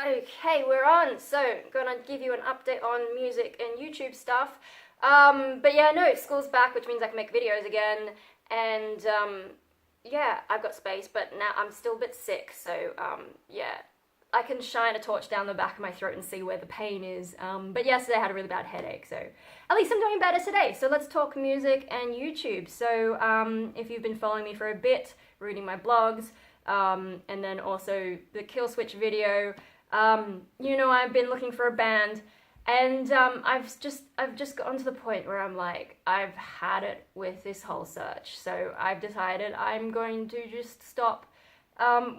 Okay, we're on. So, gonna give you an update on music and YouTube stuff. But yeah, no, school's back, which means I can make videos again. And yeah, I've got space, but now I'm still a bit sick. So yeah, I can shine a torch down the back of my throat and see where the pain is. But yesterday I had a really bad headache, so at least I'm doing better today. So let's talk music and YouTube. So if you've been following me for a bit, reading my blogs, and then also the Kill Switch video, you know, I've been looking for a band, and I've just gotten to the point where I'm like, I've had it with this whole search. So I've decided I'm going to just stop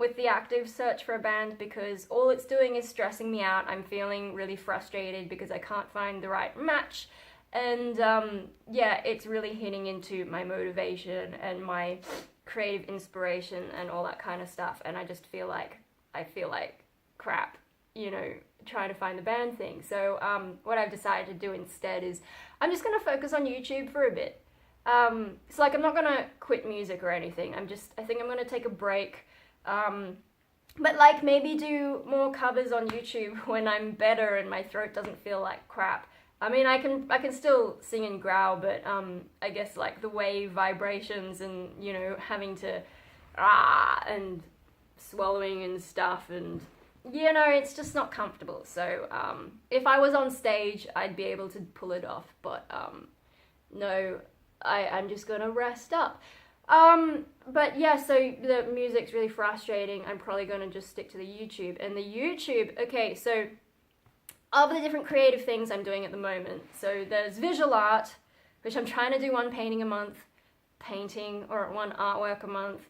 with the active search for a band, because all it's doing is stressing me out. I'm feeling really frustrated because I can't find the right match, and yeah, it's really hitting into my motivation and my creative inspiration and all that kind of stuff, and I just feel like crap, you know, trying to find the band thing. So what I've decided to do instead is I'm just going to focus on YouTube for a bit. So like, I'm not going to quit music or anything. I think I'm going to take a break, but like maybe do more covers on YouTube when I'm better and my throat doesn't feel like crap. I mean, I can still sing and growl, but I guess like the wave vibrations and, you know, having to and swallowing and stuff, and you know, it's just not comfortable. So if I was on stage, I'd be able to pull it off, but no, I'm just gonna rest up. But yeah, so the music's really frustrating. I'm probably gonna just stick to the YouTube. And the YouTube, okay, so of the different creative things I'm doing at the moment, so there's visual art, which I'm trying to do one painting a month, painting or one artwork a month,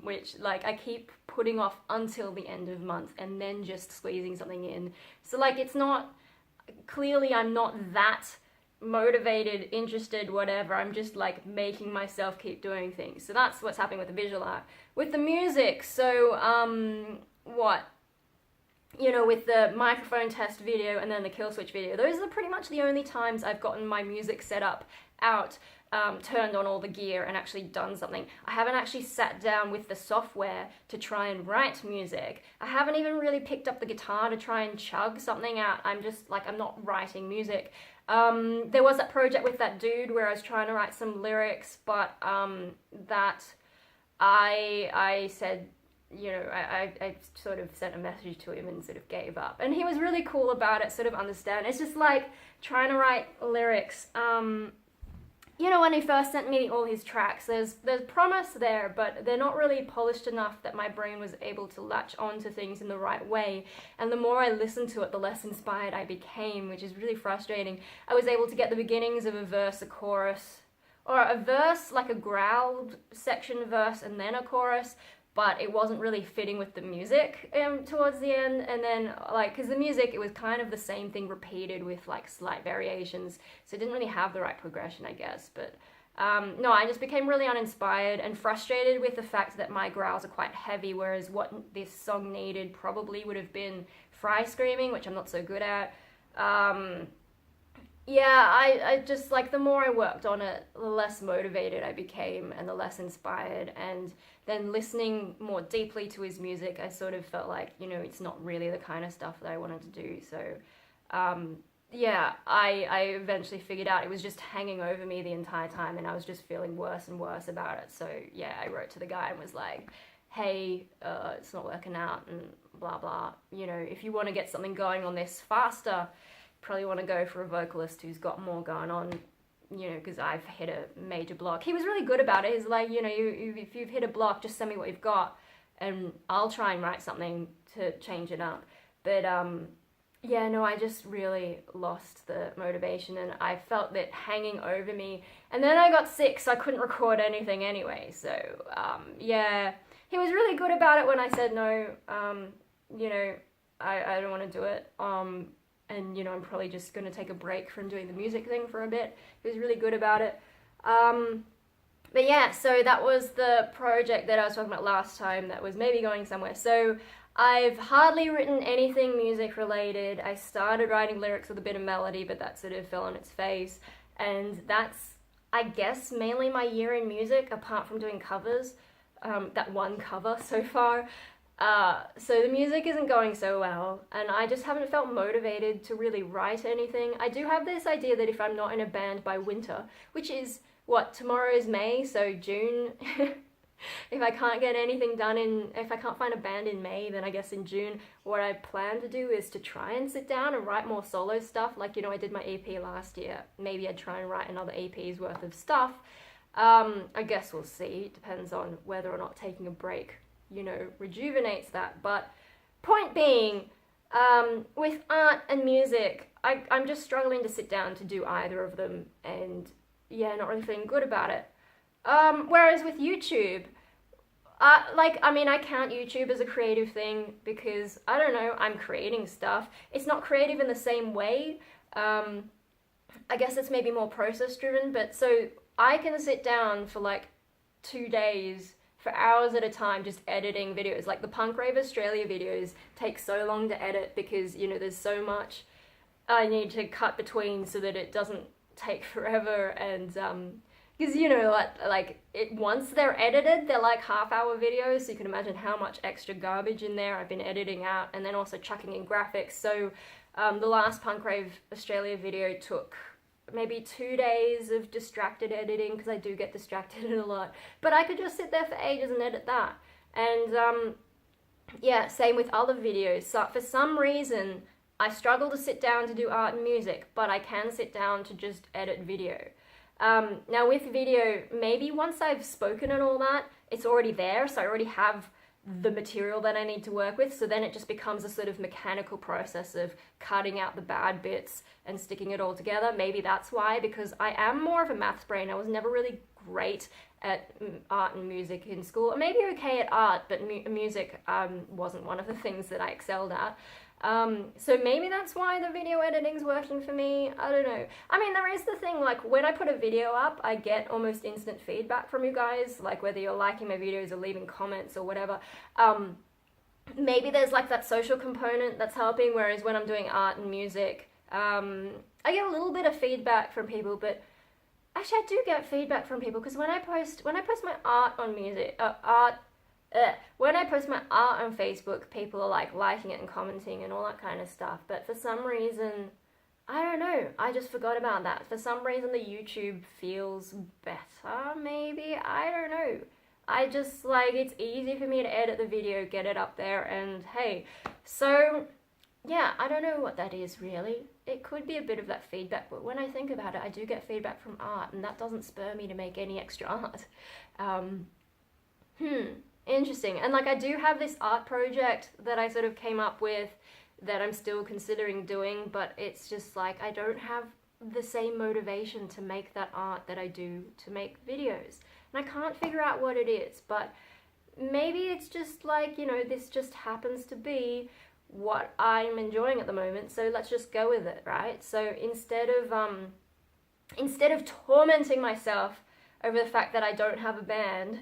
which like I keep putting off until the end of the month and then just squeezing something in. So like, it's not, clearly I'm not that motivated, interested, whatever. I'm just like making myself keep doing things. So that's what's happening with the visual art. With the music, so you know, with the microphone test video and then the kill switch video, those are pretty much the only times I've gotten my music set up out, turned on all the gear and actually done something. I haven't actually sat down with the software to try and write music. I haven't even really picked up the guitar to try and chug something out. I'm just like, I'm not writing music. There was that project with that dude where I was trying to write some lyrics, but that I said, you know, I sort of sent a message to him and sort of gave up. And he was really cool about it, sort of understand. It's just like trying to write lyrics. You know, when he first sent me all his tracks, there's promise there, but they're not really polished enough that my brain was able to latch on to things in the right way. And the more I listened to it, the less inspired I became, which is really frustrating. I was able to get the beginnings of a verse, a chorus, or a verse, like a growled section verse, and then a chorus, but it wasn't really fitting with the music towards the end. And then, like, because the music, it was kind of the same thing repeated with like slight variations, so it didn't really have the right progression, I guess. But no, I just became really uninspired and frustrated with the fact that my growls are quite heavy, whereas what this song needed probably would have been fry screaming, which I'm not so good at. Yeah, I just, like, the more I worked on it, the less motivated I became and the less inspired. And then listening more deeply to his music, I sort of felt like, you know, it's not really the kind of stuff that I wanted to do. So yeah, I eventually figured out it was just hanging over me the entire time, and I was just feeling worse and worse about it. So yeah, I wrote to the guy and was like, hey, it's not working out and blah blah, you know, if you want to get something going on this faster, probably want to go for a vocalist who's got more going on, you know, because I've hit a major block. He was really good about it. He's like, you know, if you've hit a block, just send me what you've got and I'll try and write something to change it up. But yeah, no, I just really lost the motivation, and I felt that hanging over me. And then I got sick, so I couldn't record anything anyway. So yeah, he was really good about it when I said no, you know, I don't want to do it. And, you know, I'm probably just going to take a break from doing the music thing for a bit. He was really good about it. But yeah, so that was the project that I was talking about last time that was maybe going somewhere. So I've hardly written anything music related. I started writing lyrics with a bit of melody, but that sort of fell on its face. And that's, I guess, mainly my year in music, apart from doing covers. That one cover so far. So the music isn't going so well, and I just haven't felt motivated to really write anything. I do have this idea that if I'm not in a band by winter, which is what, tomorrow is May, so June. If I can't get anything done if I can't find a band in May, then I guess in June, what I plan to do is to try and sit down and write more solo stuff. Like, I did my EP last year. Maybe I'd try and write another EP's worth of stuff. I guess we'll see. It depends on whether or not taking a break, rejuvenates that. But point being, with art and music, I'm just struggling to sit down to do either of them, and yeah, not really feeling good about it. Whereas with YouTube, I count YouTube as a creative thing because, I don't know, I'm creating stuff. It's not creative in the same way. I guess it's maybe more process driven, but so I can sit down for like 2 days, for hours at a time, just editing videos. Like the Punk Rave Australia videos take so long to edit because, there's so much I need to cut between so that it doesn't take forever, and, because once they're edited, they're like half-hour videos, so you can imagine how much extra garbage in there I've been editing out, and then also chucking in graphics. So the last Punk Rave Australia video took maybe 2 days of distracted editing, because I do get distracted a lot, but I could just sit there for ages and edit that. And yeah, same with other videos. So for some reason, I struggle to sit down to do art and music, but I can sit down to just edit video. Now with video, maybe once I've spoken and all that, it's already there, so I already have the material that I need to work with, so then it just becomes a sort of mechanical process of cutting out the bad bits and sticking it all together. Maybe that's why, because I am more of a maths brain. I was never really great at art and music in school. Or maybe okay at art, but music wasn't one of the things that I excelled at. So maybe that's why the video editing's working for me. I don't know. I mean, there is the thing, like, when I put a video up, I get almost instant feedback from you guys, like whether you're liking my videos or leaving comments or whatever. Maybe there's like that social component that's helping, whereas when I'm doing art and music, I get a little bit of feedback from people, but actually I do get feedback from people, because when I post my art on when I post my art on Facebook, people are like liking it and commenting and all that kind of stuff. But for some reason, I don't know, I just forgot about that. For some reason, the YouTube feels better, maybe? I don't know. I just, it's easy for me to edit the video, get it up there, and hey. So, yeah, I don't know what that is, really. It could be a bit of that feedback, but when I think about it, I do get feedback from art, and that doesn't spur me to make any extra art. Interesting. And I do have this art project that I sort of came up with that I'm still considering doing, but it's just I don't have the same motivation to make that art that I do to make videos. And I can't figure out what it is, but maybe it's just this just happens to be what I'm enjoying at the moment, so let's just go with it, right? So instead of tormenting myself over the fact that I don't have a band,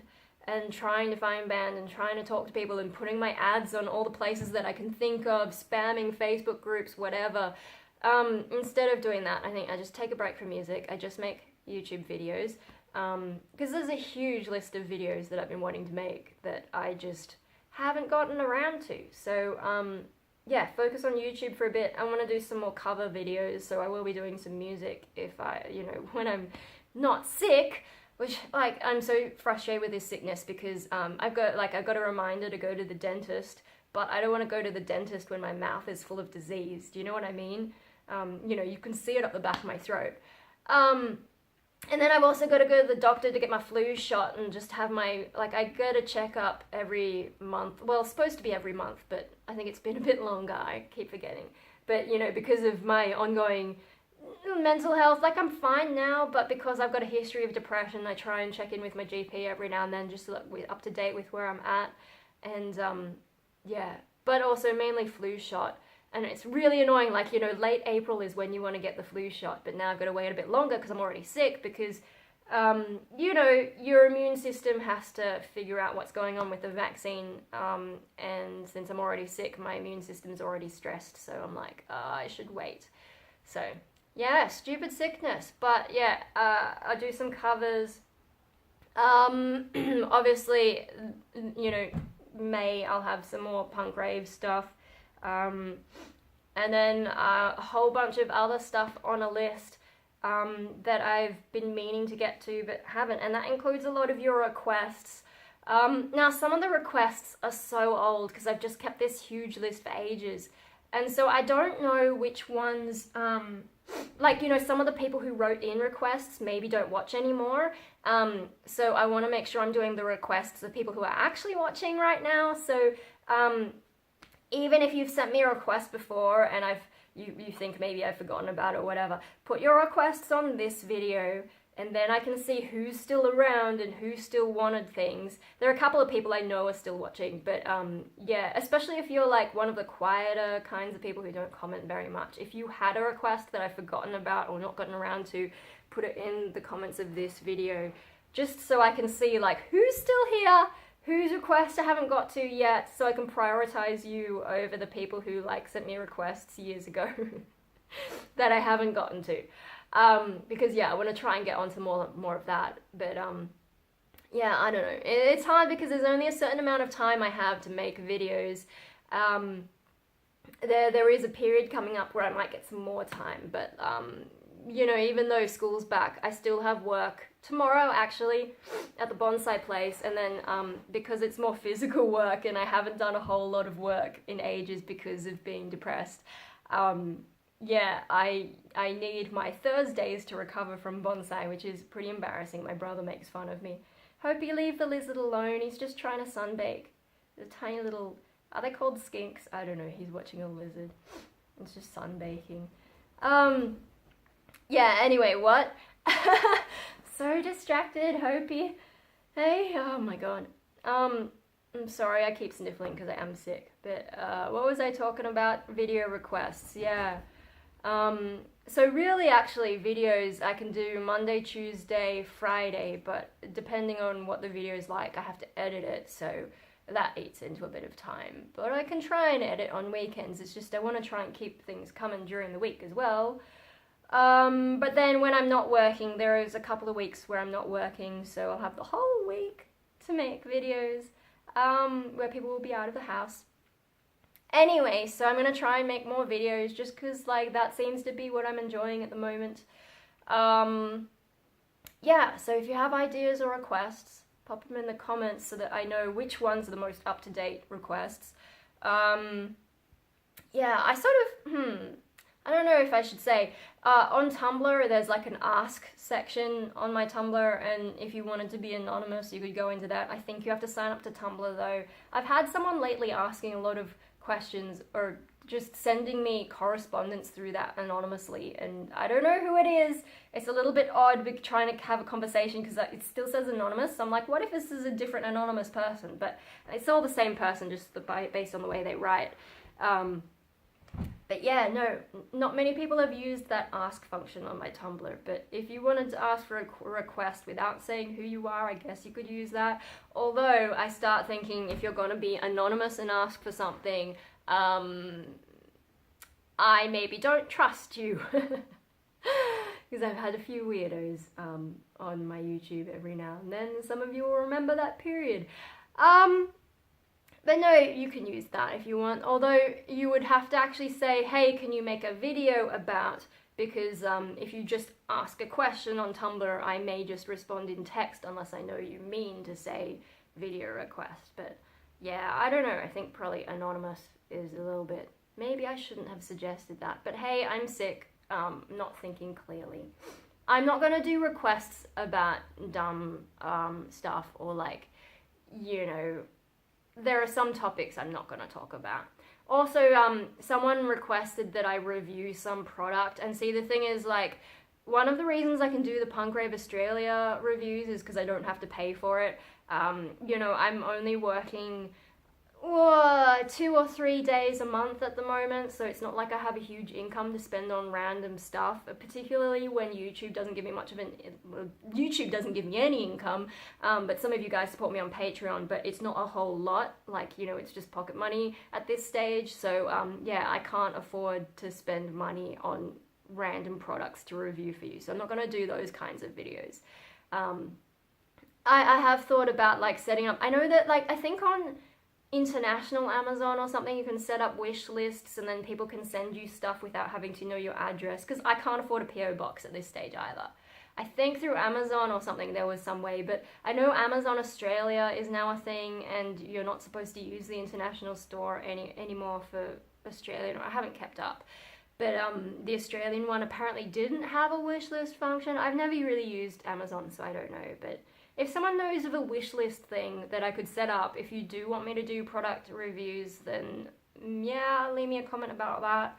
and trying to find band and trying to talk to people and putting my ads on all the places that I can think of, spamming Facebook groups, whatever. Instead of doing that, I think I just take a break from music. I just make YouTube videos, because there's a huge list of videos that I've been wanting to make that I just haven't gotten around to. So yeah, focus on YouTube for a bit. I want to do some more cover videos, so I will be doing some music if when I'm not sick. Which, I'm so frustrated with this sickness because I've got a reminder to go to the dentist, but I don't want to go to the dentist when my mouth is full of disease. Do you know what I mean? You can see it up the back of my throat. And then I've also got to go to the doctor to get my flu shot and just have my, I get a checkup every month. Well, it's supposed to be every month, but I think it's been a bit longer. I keep forgetting. But, because of my ongoing mental health, I'm fine now, but because I've got a history of depression, I try and check in with my GP every now and then just to look up to date with where I'm at. And yeah, but also mainly flu shot. And it's really annoying, late April is when you want to get the flu shot, but now I've got to wait a bit longer because I'm already sick, because your immune system has to figure out what's going on with the vaccine, and since I'm already sick, my immune system's already stressed, so I'm I should wait. So yeah, stupid sickness. But yeah, I do some covers. Obviously, May I'll have some more punk rave stuff. And then a whole bunch of other stuff on a list that I've been meaning to get to but haven't, and that includes a lot of your requests. Now, some of the requests are so old because I've just kept this huge list for ages, and so I don't know which ones, like, you know, some of the people who wrote in requests maybe don't watch anymore, so I want to make sure I'm doing the requests of people who are actually watching right now. So even if you've sent me a request before and you think maybe I've forgotten about it or whatever, put your requests on this video, and then I can see who's still around and who still wanted things. There are a couple of people I know are still watching, but yeah, especially if you're like one of the quieter kinds of people who don't comment very much. If you had a request that I've forgotten about or not gotten around to, put it in the comments of this video, just so I can see like who's still here, whose request I haven't got to yet, so I can prioritize you over the people who like sent me requests years ago that I haven't gotten to. Because yeah, I want to try and get onto more of that. But yeah, I don't know. It's hard because there's only a certain amount of time I have to make videos. There is a period coming up where I might get some more time, but you know, even though school's back, I still have work tomorrow actually at the bonsai place, and then because it's more physical work and I haven't done a whole lot of work in ages because of being depressed, yeah, I need my Thursdays to recover from bonsai, which is pretty embarrassing. My brother makes fun of me. Hope you leave the lizard alone, he's just trying to sunbake. The tiny little, are they called skinks? I don't know, he's watching a lizard. It's just sunbaking. Yeah, anyway, what? So distracted, Hopi. Hey, oh my god. I'm sorry, I keep sniffling because I am sick. But what was I talking about? Video requests, yeah. So really, actually, videos I can do Monday, Tuesday, Friday, but depending on what the video is like, I have to edit it, so that eats into a bit of time. But I can try and edit on weekends. It's just I want to try and keep things coming during the week as well. But then when I'm not working, there is a couple of weeks where I'm not working, so I'll have the whole week to make videos, where people will be out of the house. Anyway, so I'm gonna try and make more videos just because, like, that seems to be what I'm enjoying at the moment. Yeah, so if you have ideas or requests, pop them in the comments so that I know which ones are the most up-to-date requests. Yeah, I sort of, I don't know if I should say, on Tumblr there's like an ask section on my Tumblr, and if you wanted to be anonymous you could go into that. I think you have to sign up to Tumblr though. I've had someone lately asking a lot of questions or just sending me correspondence through that anonymously, and I don't know who it is. It's a little bit odd trying to have a conversation because it still says anonymous, so I'm like, what if this is a different anonymous person? But it's all the same person, just based on the way they write. But yeah, no, not many people have used that ask function on my Tumblr, but if you wanted to ask for a request without saying who you are, I guess you could use that. Although, I start thinking if you're going to be anonymous and ask for something, I maybe don't trust you. Because I've had a few weirdos on my YouTube every now and then. Some of you will remember that period. But no, you can use that if you want, although you would have to actually say, hey, can you make a video about, because if you just ask a question on Tumblr, I may just respond in text unless I know you mean to say video request. But yeah, I don't know, I think probably anonymous is a little bit, maybe I shouldn't have suggested that, but hey, I'm sick, not thinking clearly. I'm not gonna do requests about dumb stuff or like, you know, there are some topics I'm not going to talk about. Also, someone requested that I review some product, and see, the thing is, like, one of the reasons I can do the Punk Rave Australia reviews is because I don't have to pay for it. You know, I'm only working 2 or 3 days a month at the moment, so it's not like I have a huge income to spend on random stuff, particularly when YouTube doesn't give me much of YouTube doesn't give me any income, but some of you guys support me on Patreon, but it's not a whole lot, like, you know, it's just pocket money at this stage, so yeah, I can't afford to spend money on random products to review for you, so I'm not going to do those kinds of videos. I have thought about, like, setting up, I know that, like, I think on international Amazon or something, you can set up wish lists and then people can send you stuff without having to know your address, because I can't afford a PO box at this stage either. I think through Amazon or something there was some way, but I know Amazon Australia is now a thing and you're not supposed to use the international store anymore for Australian. I haven't kept up, but the Australian one apparently didn't have a wish list function. I've never really used Amazon, so I don't know, but if someone knows of a wish list thing that I could set up, if you do want me to do product reviews, then yeah, leave me a comment about that.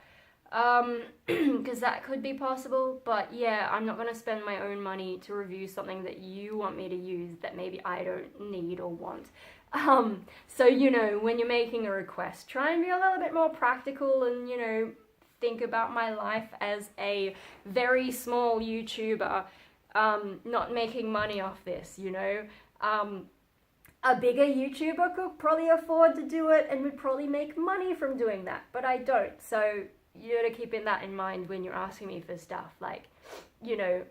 Because that could be possible, but yeah, I'm not going to spend my own money to review something that you want me to use that maybe I don't need or want. So, you know, when you're making a request, try and be a little bit more practical and, you know, think about my life as a very small YouTuber, not making money off this, you know. A bigger YouTuber could probably afford to do it and would probably make money from doing that, but I don't, so you gotta keep that in mind when you're asking me for stuff. Like, you know,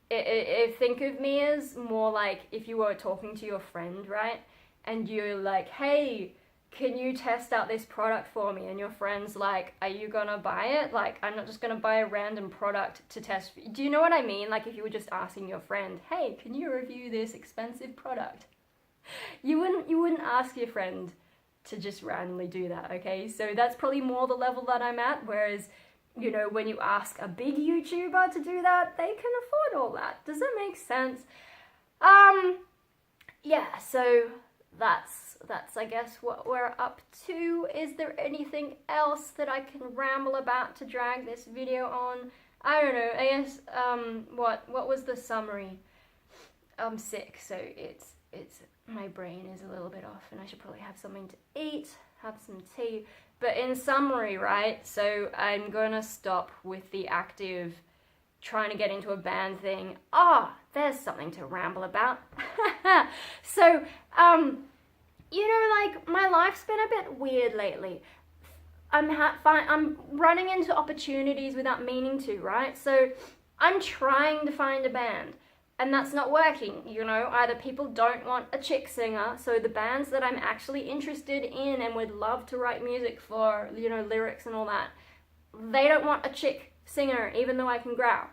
think of me as more like if you were talking to your friend, right? And you're like, hey, can you test out this product for me? And your friend's like, are you gonna buy it? Like, I'm not just gonna buy a random product to test. Do you know what I mean? Like, if you were just asking your friend, hey, can you review this expensive product? You wouldn't ask your friend to just randomly do that, okay? So that's probably more the level that I'm at, whereas, you know, when you ask a big YouTuber to do that, they can afford all that. Does that make sense? Yeah, so that's I guess what we're up to. Is there anything else that I can ramble about to drag this video on? I don't know, I guess, what was the summary? I'm sick, so it's my brain is a little bit off and I should probably have something to eat, have some tea. But in summary, right, so I'm gonna stop with the active trying to get into a band thing. There's something to ramble about. So, you know, like, my life's been a bit weird lately. I'm running into opportunities without meaning to, right? So I'm trying to find a band. And that's not working, you know. Either people don't want a chick singer, so the bands that I'm actually interested in and would love to write music for, you know, lyrics and all that, they don't want a chick singer, even though I can growl.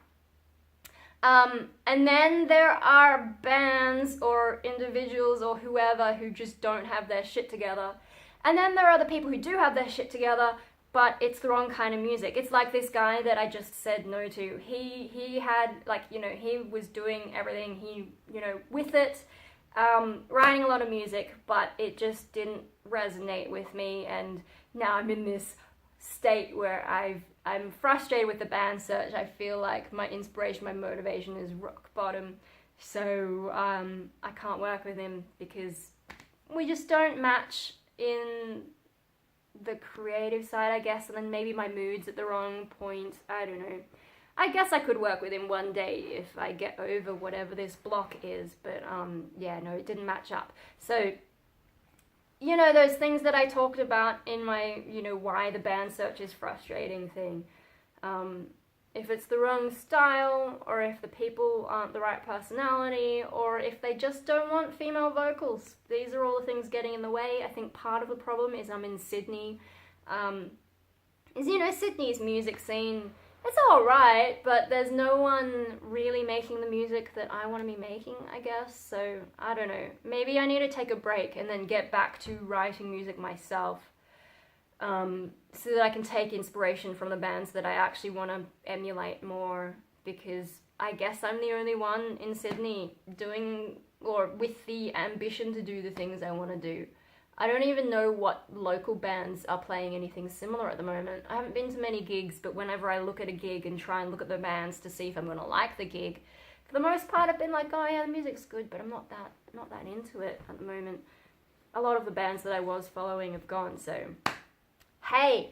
And then there are bands or individuals or whoever who just don't have their shit together. And then there are the people who do have their shit together, but it's the wrong kind of music. It's like this guy that I just said no to. He had, like, you know, he was doing everything, he, you know, with it, writing a lot of music, but it just didn't resonate with me, and now I'm in this state where I'm frustrated with the band search. I feel like my inspiration, my motivation is rock bottom, so I can't work with him because we just don't match in the creative side, I guess, and then maybe my mood's at the wrong point. I don't know. I guess I could work with him one day if I get over whatever this block is, but yeah, no, it didn't match up. So, you know, those things that I talked about in my, you know, why the band search is frustrating thing. If it's the wrong style, or if the people aren't the right personality, or if they just don't want female vocals. These are all the things getting in the way. I think part of the problem is I'm in Sydney. You know, Sydney's music scene, it's alright, but there's no one really making the music that I want to be making, I guess. So, I don't know. Maybe I need to take a break and then get back to writing music myself. So that I can take inspiration from the bands that I actually want to emulate more, because I guess I'm the only one in Sydney doing, or with the ambition to do the things I want to do. I don't even know what local bands are playing anything similar at the moment. I haven't been to many gigs, but whenever I look at a gig and try and look at the bands to see if I'm going to like the gig, for the most part I've been like, oh yeah, the music's good, but I'm not that into it at the moment. A lot of the bands that I was following have gone, so hey.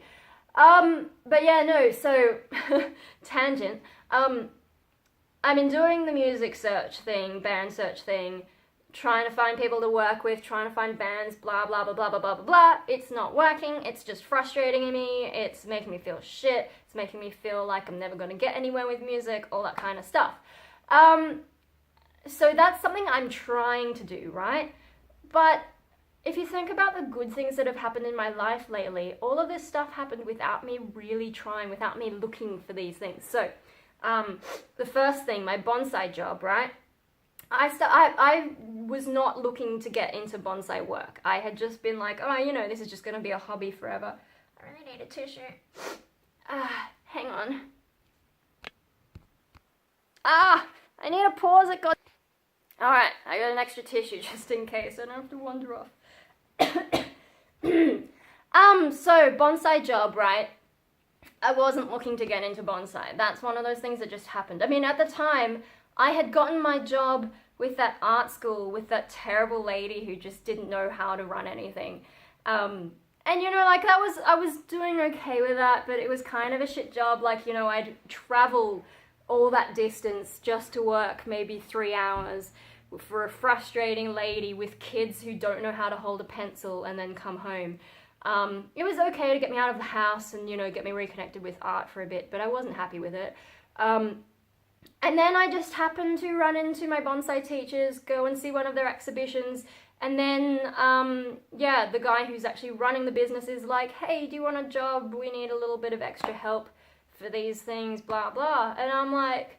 But yeah, no, so, tangent, I've been doing the music search thing, band search thing, trying to find people to work with, trying to find bands, blah, blah, blah, blah, blah, blah, blah, blah. It's not working, it's just frustrating me, it's making me feel shit, it's making me feel like I'm never gonna get anywhere with music, all that kind of stuff. So that's something I'm trying to do, right? But if you think about the good things that have happened in my life lately, all of this stuff happened without me really trying, without me looking for these things. So, the first thing, my bonsai job, right? I was not looking to get into bonsai work. I had just been like, oh, you know, this is just going to be a hobby forever. I really need a tissue. Hang on. I need to pause it, God. Alright, I got an extra tissue just in case. I don't have to wander off. So bonsai job, right? I wasn't looking to get into bonsai. That's one of those things that just happened. I mean, at the time, I had gotten my job with that art school with that terrible lady who just didn't know how to run anything. And you know, like I was doing okay with that, but it was kind of a shit job. Like, you know, I'd travel all that distance just to work maybe 3 hours for a frustrating lady with kids who don't know how to hold a pencil and then come home. It was okay to get me out of the house and, you know, get me reconnected with art for a bit, but I wasn't happy with it. And then I just happened to run into my bonsai teachers, go and see one of their exhibitions, and then, yeah, the guy who's actually running the business is like, hey, do you want a job? We need a little bit of extra help for these things, blah, blah. And I'm like,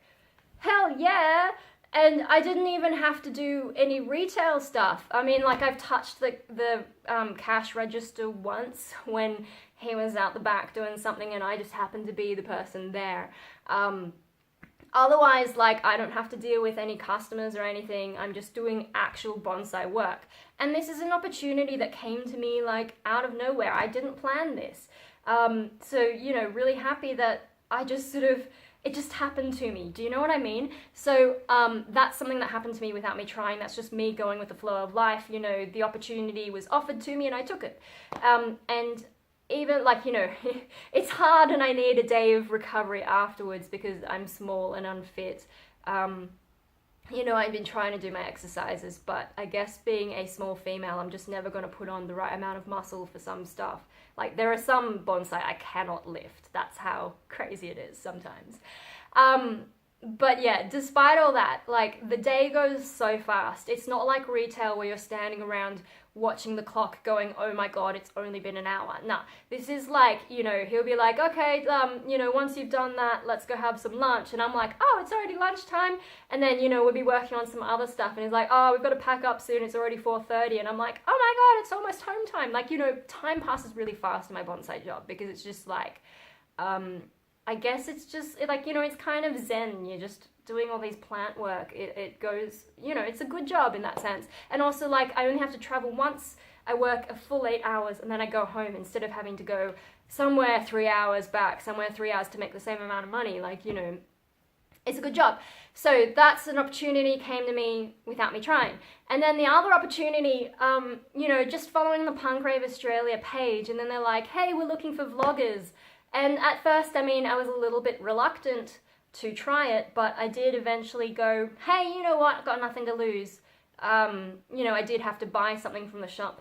hell yeah. And I didn't even have to do any retail stuff. I mean, like, I've touched the cash register once when he was out the back doing something and I just happened to be the person there. Otherwise, like, I don't have to deal with any customers or anything. I'm just doing actual bonsai work. And this is an opportunity that came to me, like, out of nowhere. I didn't plan this. So, you know, really happy that I just sort of, it just happened to me. Do you know what I mean? So, that's something that happened to me without me trying. That's just me going with the flow of life. You know, the opportunity was offered to me and I took it. And even, like, you know, it's hard and I need a day of recovery afterwards because I'm small and unfit. You know, I've been trying to do my exercises, but I guess being a small female, I'm just never going to put on the right amount of muscle for some stuff. Like, there are some bonsai I cannot lift. That's how crazy it is sometimes. But yeah, despite all that, like, the day goes so fast. It's not like retail where you're standing around watching the clock going, oh my god, it's only been an hour. Nah, this is like, you know, he'll be like, okay, you know, once you've done that, let's go have some lunch. And I'm like, oh, it's already lunchtime. And then, you know, we'll be working on some other stuff. And he's like, oh, we've got to pack up soon. It's already 4:30. And I'm like, oh my god, it's almost home time. Like, you know, time passes really fast in my bonsai job because it's just like, I guess it's just, like, you know, it's kind of zen. You're just doing all these plant work. It goes, you know, it's a good job in that sense. And also, like, I only have to travel once. I work a full 8 hours and then I go home instead of having to go somewhere 3 hours back, somewhere 3 hours to make the same amount of money. Like, you know, it's a good job. So that's an opportunity came to me without me trying. And then the other opportunity, you know, just following the Punk Rave Australia page, and then they're like, hey, we're looking for vloggers. And at first, I mean, I was a little bit reluctant to try it, but I did eventually go, hey, you know what, I've got nothing to lose. You know, I did have to buy something from the shop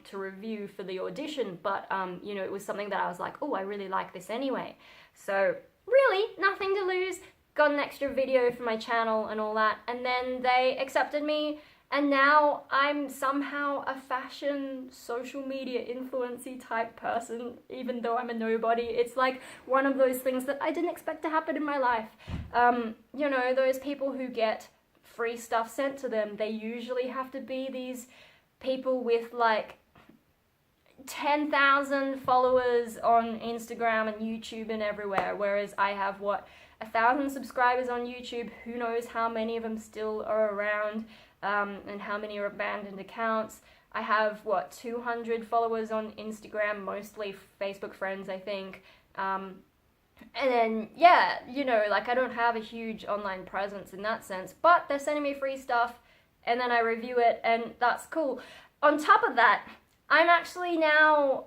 to review for the audition, but, you know, it was something that I was like, oh, I really like this anyway. So, really, nothing to lose. Got an extra video for my channel and all that, and then they accepted me. And now I'm somehow a fashion social media influency type person, even though I'm a nobody. It's like one of those things that I didn't expect to happen in my life. You know, those people who get free stuff sent to them, they usually have to be these people with like 10,000 followers on Instagram and YouTube and everywhere, whereas I have, what, 1,000 subscribers on YouTube. Who knows how many of them still are around. And how many are abandoned accounts. I have, what, 200 followers on Instagram, mostly Facebook friends, I think. And then, yeah, you know, like, I don't have a huge online presence in that sense, but they're sending me free stuff, and then I review it, and that's cool. On top of that, I'm actually now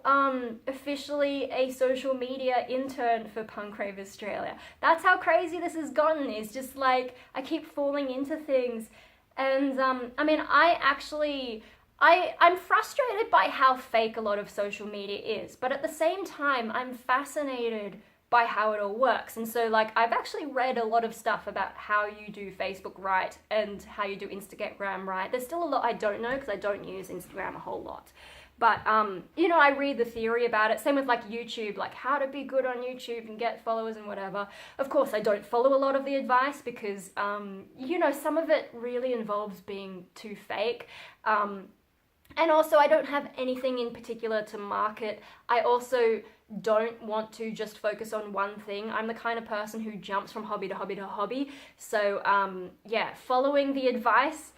officially a social media intern for Punk Rave Australia. That's how crazy this has gotten. It's just like, I keep falling into things. And, I mean, I'm frustrated by how fake a lot of social media is, but at the same time, I'm fascinated by how it all works. And so like I've actually read a lot of stuff about how you do Facebook right and how you do Instagram right. There's still a lot I don't know because I don't use Instagram a whole lot. But, you know, I read the theory about it. Same with like YouTube, like how to be good on YouTube and get followers and whatever. Of course, I don't follow a lot of the advice because, you know, some of it really involves being too fake. And also I don't have anything in particular to market. I also don't want to just focus on one thing. I'm the kind of person who jumps from hobby to hobby to hobby. So, yeah, following the advice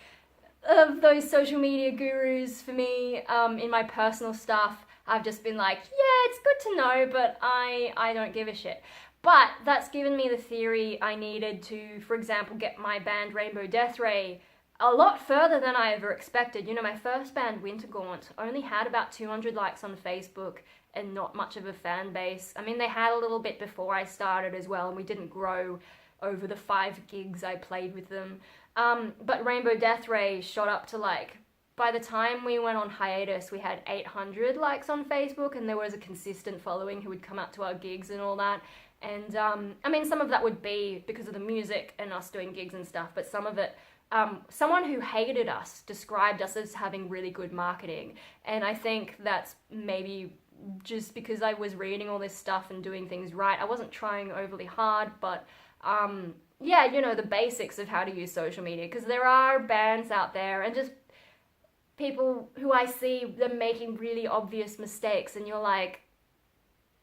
of those social media gurus for me, in my personal stuff, I've just been like, yeah, it's good to know, but I don't give a shit. But that's given me the theory I needed to, for example, get my band Rainbow Death Ray a lot further than I ever expected. You know, my first band, Winter Gaunt, only had about 200 likes on Facebook and not much of a fan base. I mean, they had a little bit before I started as well, and we didn't grow over the 5 gigs I played with them. But Rainbow Death Ray shot up to like, by the time we went on hiatus, we had 800 likes on Facebook, and there was a consistent following who would come out to our gigs and all that. And I mean, some of that would be because of the music and us doing gigs and stuff, but some of it, someone who hated us described us as having really good marketing. And I think that's maybe just because I was reading all this stuff and doing things right. I wasn't trying overly hard, but yeah, you know, the basics of how to use social media, because there are bands out there and just people who I see them making really obvious mistakes, and you're like,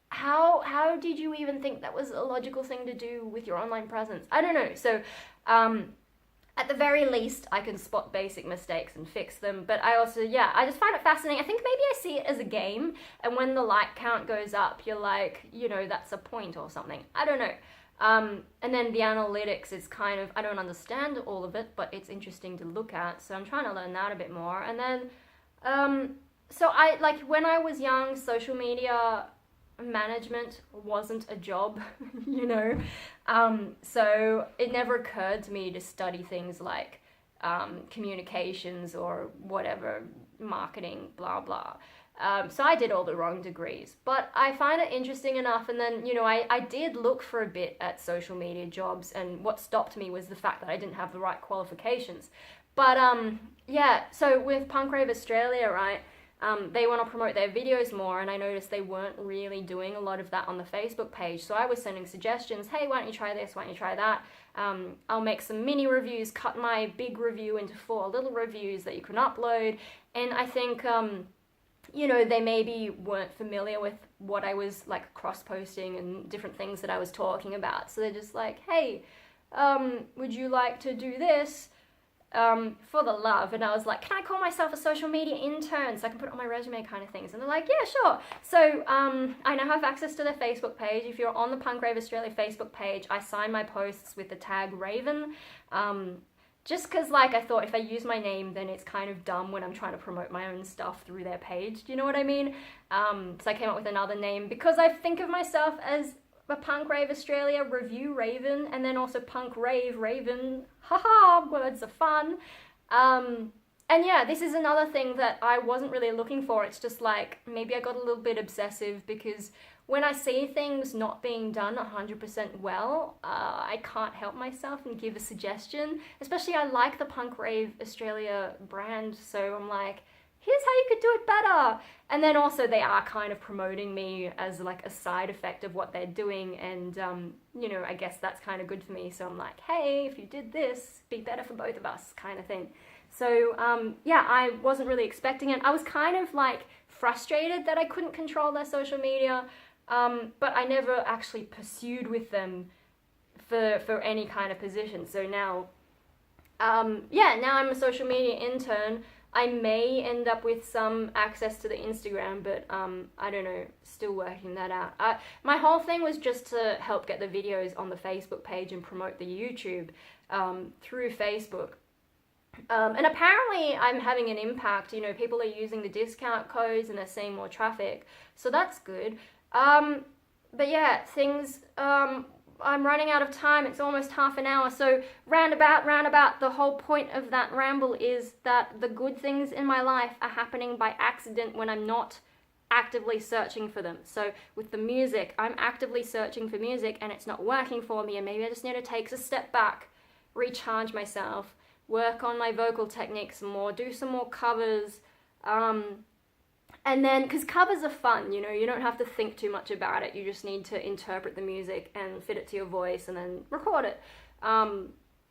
how did you even think that was a logical thing to do with your online presence? I don't know. So at the very least, I can spot basic mistakes and fix them. But I also, yeah, I just find it fascinating. I think maybe I see it as a game, and when the like count goes up, you're like, you know, that's a point or something. I don't know. And then the analytics is kind of, I don't understand all of it, but it's interesting to look at. So I'm trying to learn that a bit more. And then, so I, like, when I was young, social media management wasn't a job, you know? So it never occurred to me to study things like communications or whatever, marketing, blah, blah. So I did all the wrong degrees, but I find it interesting enough. And then, you know, I did look for a bit at social media jobs, and what stopped me was the fact that I didn't have the right qualifications. But yeah, so with Punk Rave Australia, right, they want to promote their videos more, and I noticed they weren't really doing a lot of that on the Facebook page. So I was sending suggestions, hey, why don't you try this, why don't you try that? I'll make some mini reviews, cut my big review into 4 little reviews that you can upload. And I think, you know, they maybe weren't familiar with what I was like cross-posting and different things that I was talking about. So they're just like, hey, would you like to do this for the love? And I was like, can I call myself a social media intern so I can put it on my resume kind of things? And they're like, yeah, sure. So I now have access to their Facebook page. If you're on the Punk Rave Australia Facebook page, I sign my posts with the tag Raven. Just because, like, I thought if I use my name, then it's kind of dumb when I'm trying to promote my own stuff through their page. Do you know what I mean? So I came up with another name because I think of myself as a Punk Rave Australia review Raven, and then also Punk Rave Raven. Haha, words are fun. And yeah, this is another thing that I wasn't really looking for. It's just like, maybe I got a little bit obsessive because when I see things not being done 100% well, I can't help myself and give a suggestion. Especially I like the Punk Rave Australia brand, so I'm like, here's how you could do it better. And then also they are kind of promoting me as like a side effect of what they're doing, and you know, I guess that's kind of good for me. So I'm like, hey, if you did this, be better for both of us kind of thing. So yeah, I wasn't really expecting it. I was kind of like frustrated that I couldn't control their social media. But I never actually pursued with them for any kind of position. So now, yeah, now I'm a social media intern. I may end up with some access to the Instagram, but I don't know, still working that out. My whole thing was just to help get the videos on the Facebook page and promote the YouTube through Facebook. And apparently I'm having an impact. You know, people are using the discount codes and they're seeing more traffic, so that's good. But yeah, things, I'm running out of time. It's almost half an hour. So roundabout, the whole point of that ramble is that the good things in my life are happening by accident when I'm not actively searching for them. So with the music, I'm actively searching for music and it's not working for me, and maybe I just need to take a step back, recharge myself, work on my vocal techniques more, do some more covers, and then, because covers are fun, you know, you don't have to think too much about it, you just need to interpret the music and fit it to your voice and then record it.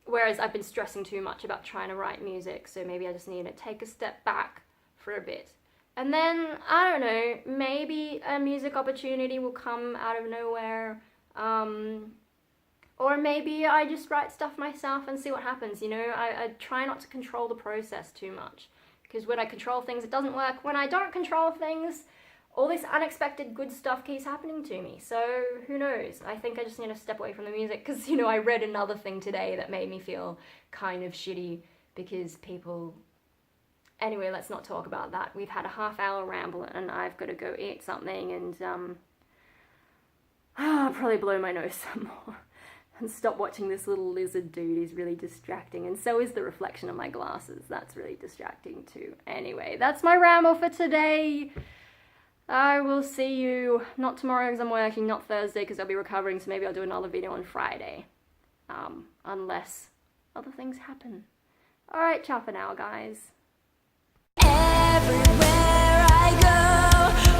Whereas I've been stressing too much about trying to write music, so maybe I just need to take a step back for a bit. And then, I don't know, maybe a music opportunity will come out of nowhere, or maybe I just write stuff myself and see what happens, you know. I try not to control the process too much, because when I control things, it doesn't work. When I don't control things, all this unexpected good stuff keeps happening to me. So, who knows? I think I just need to step away from the music, because, you know, I read another thing today that made me feel kind of shitty, because people... Anyway, let's not talk about that. We've had a half-hour ramble, and I've got to go eat something, and, I'll probably blow my nose some more. And stop watching this little lizard dude. He's really distracting, and so is the reflection of my glasses. That's really distracting too. Anyway, that's my ramble for today. I will see you, not tomorrow because I'm working, not Thursday because I'll be recovering, so maybe I'll do another video on Friday. Unless other things happen. Alright, ciao for now, guys. Everywhere I go,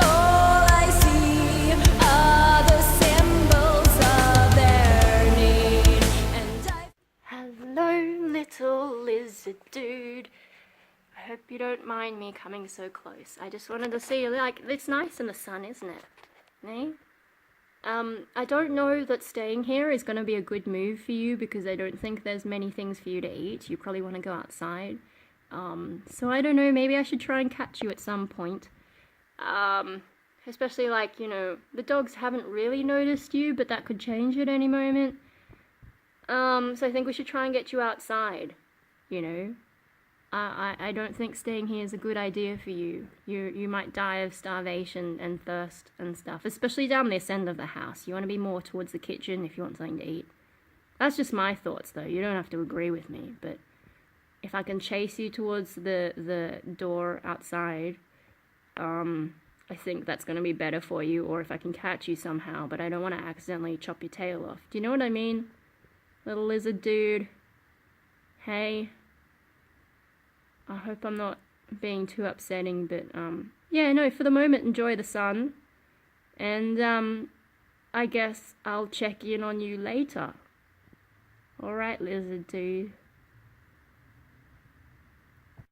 all I see are the symbols of their need. And Hello, little lizard dude. I hope you don't mind me coming so close. I just wanted to see you. Like, it's nice in the sun, isn't it? Eh? I don't know that staying here is going to be a good move for you, because I don't think there's many things for you to eat. You probably want to go outside. So I don't know, maybe I should try and catch you at some point. Especially, like, you know, the dogs haven't really noticed you, but that could change at any moment. So I think we should try and get you outside, you know. I don't think staying here is a good idea for you. You might die of starvation and thirst and stuff, especially down this end of the house. You want to be more towards the kitchen if you want something to eat. That's just my thoughts, though. You don't have to agree with me, but if I can chase you towards the door outside, I think that's going to be better for you, or if I can catch you somehow, but I don't want to accidentally chop your tail off. Do you know what I mean? Little lizard dude. Hey. I hope I'm not being too upsetting, but, yeah, no, for the moment, enjoy the sun, and, I guess I'll check in on you later. Alright, lizard dude.